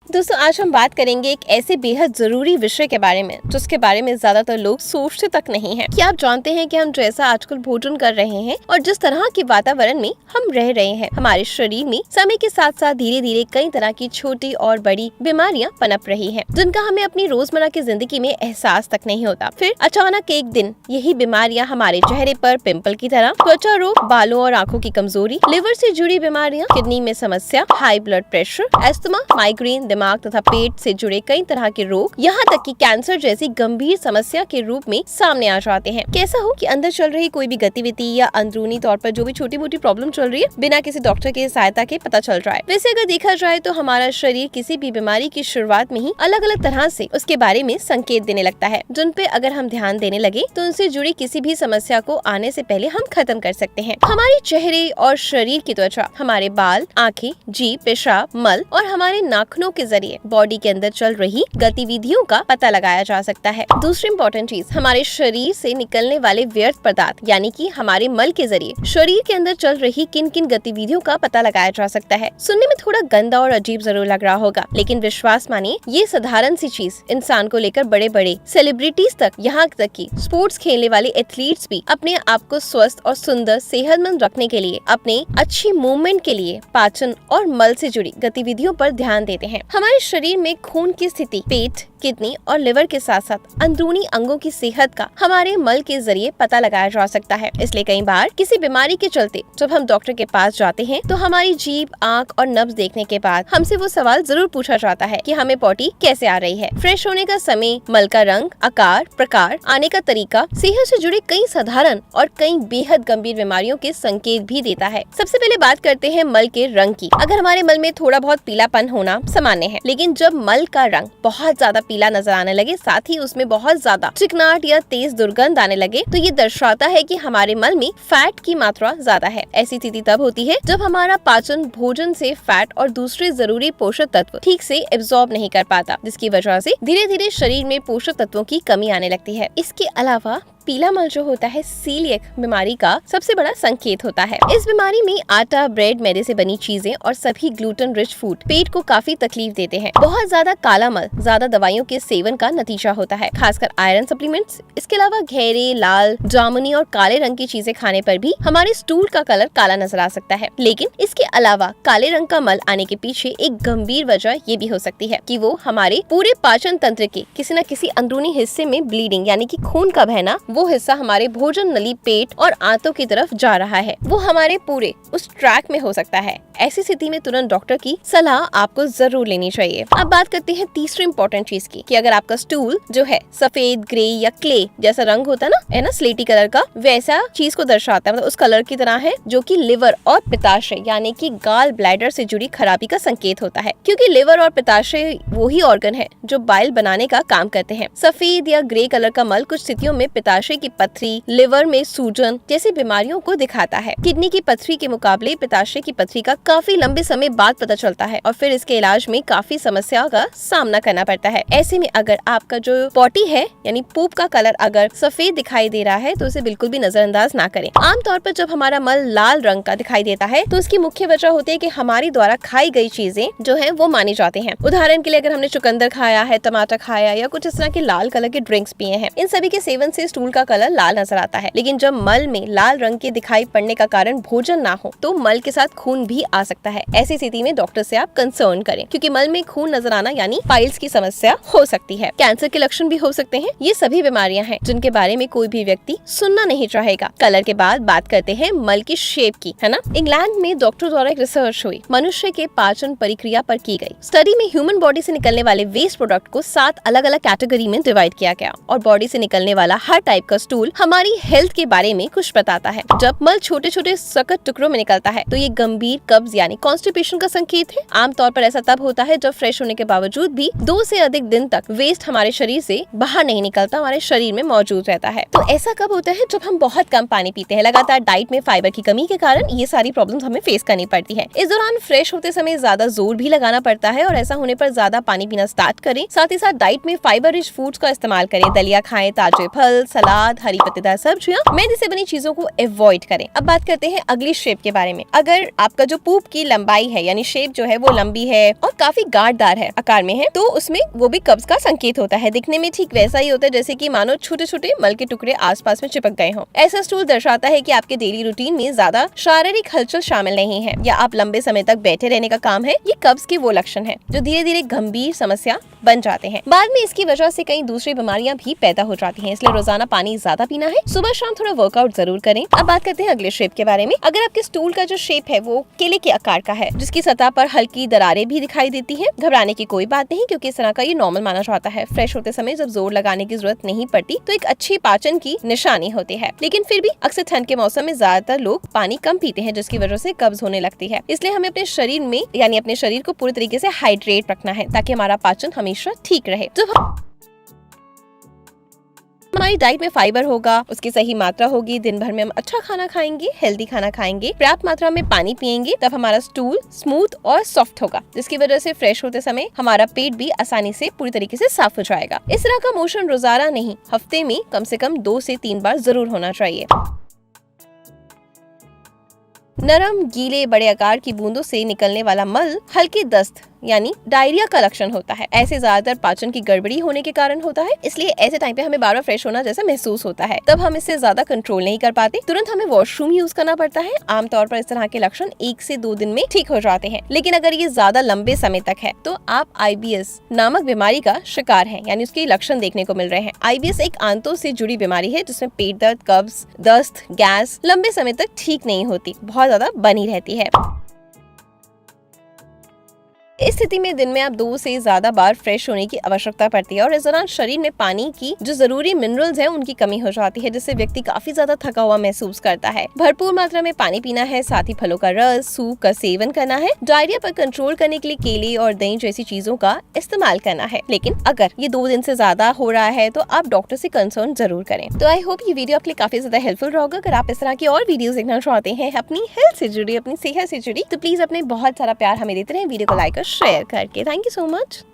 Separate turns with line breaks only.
दोस्तों आज हम बात करेंगे एक ऐसे बेहद जरूरी विषय के बारे में जिसके बारे में ज्यादातर लोग सोचते तक नहीं हैं। क्या आप जानते हैं कि हम जैसा आजकल भोजन कर रहे हैं और जिस तरह के वातावरण में हम रह रहे हैं, हमारे शरीर में समय के साथ साथ धीरे धीरे कई तरह की छोटी और बड़ी बीमारियां पनप रही हैं, जिनका हमें अपनी रोजमर्रा की जिंदगी में एहसास तक नहीं होता। फिर अचानक एक दिन यही बीमारियां हमारे चेहरे पर पिंपल की तरह, त्वचा रोग, बालों और आँखों की कमजोरी, लिवर से जुड़ी बीमारियां, किडनी में समस्या, high blood pressure, asthma, migraine, दिमाग तथा पेट से जुड़े कई तरह के रोग, यहाँ तक कि कैंसर जैसी गंभीर समस्या के रूप में सामने आ जाते हैं। कैसा हो कि अंदर चल रही कोई भी गतिविधि या अंदरूनी तौर पर जो भी छोटी मोटी प्रॉब्लम चल रही है बिना किसी डॉक्टर की सहायता के पता चल रहा है। वैसे अगर देखा जाए तो हमारा शरीर किसी भी बीमारी की शुरुआत में ही अलग अलग तरह से उसके बारे में संकेत देने लगता है, जिन पे अगर हम ध्यान देने लगे तो उनसे जुड़ी किसी भी समस्या को आने से पहले हम खत्म कर सकते हैं। हमारे चेहरे और शरीर की त्वचा, हमारे बाल, आँखें, जीभ, पेशाब, मल और हमारे नाखूनों के जरिए बॉडी के अंदर चल रही गतिविधियों का पता लगाया जा सकता है। दूसरी इम्पोर्टेंट चीज, हमारे शरीर से निकलने वाले व्यर्थ पदार्थ यानी कि हमारे मल के जरिए शरीर के अंदर चल रही किन किन गतिविधियों का पता लगाया जा सकता है। सुनने में थोड़ा गंदा और अजीब जरूर लग रहा होगा, लेकिन विश्वास मानिए ये साधारण सी चीज इंसान को लेकर बड़े बड़े सेलिब्रिटीज तक, यहाँ तक कि स्पोर्ट्स खेलने वाले एथलीट्स भी अपने आप को स्वस्थ और सुंदर सेहतमंद रखने के लिए, अपने अच्छी मूवमेंट के लिए पाचन और मल से जुड़ी गतिविधियों पर ध्यान देते हैं। हमारे शरीर में खून की स्थिति, पेट, किडनी और लिवर के साथ साथ अंदरूनी अंगों की सेहत का हमारे मल के जरिए पता लगाया जा सकता है। इसलिए कई बार किसी बीमारी के चलते जब हम डॉक्टर के पास जाते हैं तो हमारी जीभ, आंख और नब्ज देखने के बाद हमसे वो सवाल जरूर पूछा जाता है कि हमें पॉटी कैसे आ रही है। फ्रेश होने का समय, मल का रंग, आकार, प्रकार, आने का तरीका सेहत से जुड़े कई साधारण और कई बेहद गंभीर बीमारियों के संकेत भी देता है। सबसे पहले बात करते हैं मल के रंग की। अगर हमारे मल में थोड़ा बहुत पीलापन होना सामान्य है, लेकिन जब मल का रंग बहुत ज्यादा पीला नजर आने लगे, साथ ही उसमें बहुत ज्यादा चिकनाहट या तेज दुर्गंध आने लगे, तो ये दर्शाता है कि हमारे मल में फैट की मात्रा ज्यादा है। ऐसी स्थिति तब होती है जब हमारा पाचन भोजन से फैट और दूसरे जरूरी पोषक तत्व ठीक से एब्जॉर्ब नहीं कर पाता, जिसकी वजह से धीरे धीरे शरीर में पोषक तत्वों की कमी आने लगती है। इसके अलावा पीला मल जो होता है सीलिएक बीमारी का सबसे बड़ा संकेत होता है। इस बीमारी में आटा, ब्रेड, मैदे से बनी चीजें और सभी ग्लूटेन रिच फूड पेट को काफी तकलीफ देते हैं। बहुत ज्यादा काला मल ज्यादा दवाइयों के सेवन का नतीजा होता है, खासकर आयरन सप्लीमेंट्स। इसके अलावा गहरे लाल, जामुनी और काले रंग की चीजें खाने पर भी हमारे स्टूल का कलर काला नजर आ सकता है। लेकिन इसके अलावा काले रंग का मल आने के पीछे एक गंभीर वजह ये भी हो सकती है कि वो हमारे पूरे पाचन तंत्र के किसी न किसी अंदरूनी हिस्से में ब्लीडिंग यानी कि खून का बहना, वो हिस्सा हमारे भोजन नली, पेट और आंतों की तरफ जा रहा है, वो हमारे पूरे उस ट्रैक में हो सकता है। ऐसी स्थिति में तुरंत डॉक्टर की सलाह आपको जरूर लेनी चाहिए। अब बात करते हैं तीसरी इम्पोर्टेंट चीज की, कि अगर आपका स्टूल जो है सफेद, ग्रे या क्ले जैसा रंग होता है ना स्लेटी कलर का, वैसा चीज को दर्शाता है, मतलब उस कलर की तरह है, जो कि लिवर और पित्ताशय यानी कि गाल ब्लैडर से जुड़ी खराबी का संकेत होता है, क्योंकि लिवर और पित्ताशय वही ऑर्गन है जो बाइल बनाने का काम करते हैं। सफेद या ग्रे कलर का मल कुछ स्थितियों में पित्ताशय की पथरी, लिवर में सूजन जैसी बीमारियों को दिखाता है। किडनी की पथरी के मुकाबले पित्ताशय की पथरी का काफी लंबे समय बाद पता चलता है और फिर इसके इलाज में काफी समस्या का सामना करना पड़ता है। ऐसे में अगर आपका जो पॉटी है यानी पूप का कलर अगर सफेद दिखाई दे रहा है तो उसे बिल्कुल भी नजरअंदाज ना करें। आमतौर पर जब हमारा मल लाल रंग का दिखाई देता है तो उसकी मुख्य वजह होती है कि हमारी द्वारा खाई गई चीजें जो है वो मानी जाती हैं। उदाहरण के लिए अगर हमने चुकंदर खाया है, टमाटर खाया या कुछ इस तरह के लाल कलर के ड्रिंक्स पिए हैं, इन सभी के सेवन से स्टूल का कलर लाल नजर आता है। लेकिन जब मल में लाल रंग के दिखाई पड़ने का कारण भोजन ना हो तो मल के साथ खून भी आ सकता है। ऐसी स्थिति में डॉक्टर से आप कंसर्न करें, क्योंकि मल में खून नजर आना यानी पाइल्स की समस्या हो सकती है। कैंसर के लक्षण भी हो सकते हैं। ये सभी बीमारियां हैं जिनके बारे में कोई भी व्यक्ति सुनना नहीं चाहेगा। कलर के बाद बात करते हैं मल की शेप की, है ना। इंग्लैंड में डॉक्टर द्वारा एक रिसर्च हुई, मनुष्य के पाचन प्रक्रिया पर की गई। स्टडी में ह्यूमन बॉडी से निकलने वाले वेस्ट प्रोडक्ट को 7 अलग अलग कैटेगरी में डिवाइड किया गया और बॉडी से निकलने वाला हर टाइप का स्टूल हमारी हेल्थ के बारे में कुछ बताता है। जब मल छोटे छोटे सख्त टुकड़ों में निकलता है तो ये गंभीर कब्ज यानी कॉन्स्टिपेशन का संकेत है। आमतौर पर ऐसा तब होता है जब फ्रेश होने के बावजूद भी 2 से अधिक दिन तक वेस्ट हमारे शरीर से बाहर नहीं निकलता, हमारे शरीर में मौजूद रहता है। तो ऐसा कब होता है? जब हम बहुत कम पानी पीते हैं। लगातार डाइट में फाइबर की कमी के कारण ये सारी प्रॉब्लम्स हमें फेस करनी पड़ती है। इस दौरान फ्रेश होते समय ज्यादा जोर भी लगाना पड़ता है और ऐसा होने पर ज्यादा पानी पीना स्टार्ट करें। साथ ही साथ डाइट में फाइबर रिच फूड्स का इस्तेमाल करें। दलिया खाएं, ताजे फल, सलाद, हरी पत्तेदार सब्जियां, मैदे से बनी चीजों को अवॉइड करें। अब बात करते हैं अगली शेप के बारे में। अगर आपका जो पूप की लंबाई है यानी शेप जो है वो लंबी है और काफी गाढ़दार है, आकार में है, तो उसमें वो भी कब्ज का संकेत होता है। दिखने में ठीक वैसा ही होता है जैसे कि मानो छोटे छोटे मल के टुकड़े आसपास में चिपक गए हों। ऐसा स्टूल दर्शाता है कि आपके डेली रूटीन में ज्यादा शारीरिक हलचल शामिल नहीं है या आप लंबे समय तक बैठे रहने का काम है। ये कब्ज के वो लक्षण है जो धीरे धीरे गंभीर समस्या बन जाते हैं। बाद में इसकी वजह से कई दूसरी बीमारियां भी पैदा हो जाती हैं। इसलिए रोजाना पानी ज्यादा पीना है, सुबह शाम थोड़ा वर्कआउट जरूर करें। अब बात करते हैं अगले शेप के बारे में। अगर आपके स्टूल का जो शेप है वो केले के आकार का है जिसकी सतह पर हल्की दरारें भी दिखाई देती हैं, घबराने की कोई बात नहीं क्योंकि इस तरह का ये नॉर्मल माना जाता है। फ्रेश होते समय जब जोर लगाने की जरूरत नहीं पड़ती तो एक अच्छी पाचन की निशानी होती है। लेकिन फिर भी अक्सर ठंड के मौसम में ज्यादातर लोग पानी कम पीते हैं जिसकी वजह से कब्ज होने लगती है। इसलिए हमें अपने शरीर में यानी अपने शरीर को पूरी तरीके से हाइड्रेट रखना है ताकि हमारा पाचन हमेशा ठीक रहे। जब हमारी डाइट में फाइबर होगा, उसकी सही मात्रा होगी, दिन भर में हम अच्छा खाना खाएंगे, हेल्दी खाना खाएंगे, पर्याप्त मात्रा में पानी पिएंगे, तब हमारा स्टूल स्मूथ और सॉफ्ट होगा जिसकी वजह से फ्रेश होते समय हमारा पेट भी आसानी से पूरी तरीके से साफ हो जाएगा। इस तरह का मोशन रोजाना नहीं, हफ्ते में कम से कम 2 से 3 बार जरूर होना चाहिए। नरम, गीले, बड़े आकार की बूंदों से निकलने वाला मल हल्की दस्त यानी डायरिया का लक्षण होता है। ऐसे ज्यादातर पाचन की गड़बड़ी होने के कारण होता है। इसलिए ऐसे टाइम पे हमें बार बार फ्रेश होना जैसा महसूस होता है। तब हम इससे ज्यादा कंट्रोल नहीं कर पाते, तुरंत हमें वॉशरूम यूज करना पड़ता है। आमतौर पर इस तरह के लक्षण 1 से 2 दिन में ठीक हो जाते हैं। लेकिन अगर ये ज्यादा लंबे समय तक है तो आप IBS नामक बीमारी का शिकार है, यानी उसके लक्षण देखने को मिल रहे हैं। IBS एक आंतों से जुड़ी बीमारी है जिसमें पेट दर्द, कब्ज, दस्त, गैस लंबे समय तक ठीक नहीं होती, बहुत ज्यादा बनी रहती है। इस स्थिति में दिन में आप 2 से ज्यादा बार फ्रेश होने की आवश्यकता पड़ती है और इस दौरान शरीर में पानी की जो जरूरी मिनरल्स हैं उनकी कमी हो जाती है जिससे व्यक्ति काफी ज्यादा थका हुआ महसूस करता है। भरपूर मात्रा में पानी पीना है, साथ ही फलों का रस, सूप का सेवन करना है। डायरिया पर कंट्रोल करने के लिए केले और दही जैसी चीजों का इस्तेमाल करना है। लेकिन अगर ये 2 दिन से ज्यादा हो रहा है तो आप डॉक्टर से कंसर्न जरूर करें। तो आई होप ये वीडियो आपके लिए काफी ज्यादा हेल्पफुल होगा। अगर आप इस तरह की और वीडियो देखना चाहते हैं अपनी हेल्थ से जुड़ी, अपनी सेहत से जुड़ी, तो प्लीज अपने बहुत सारा प्यार हमें देते रहे वीडियो को लाइक और शेयर करके। Thank you so much.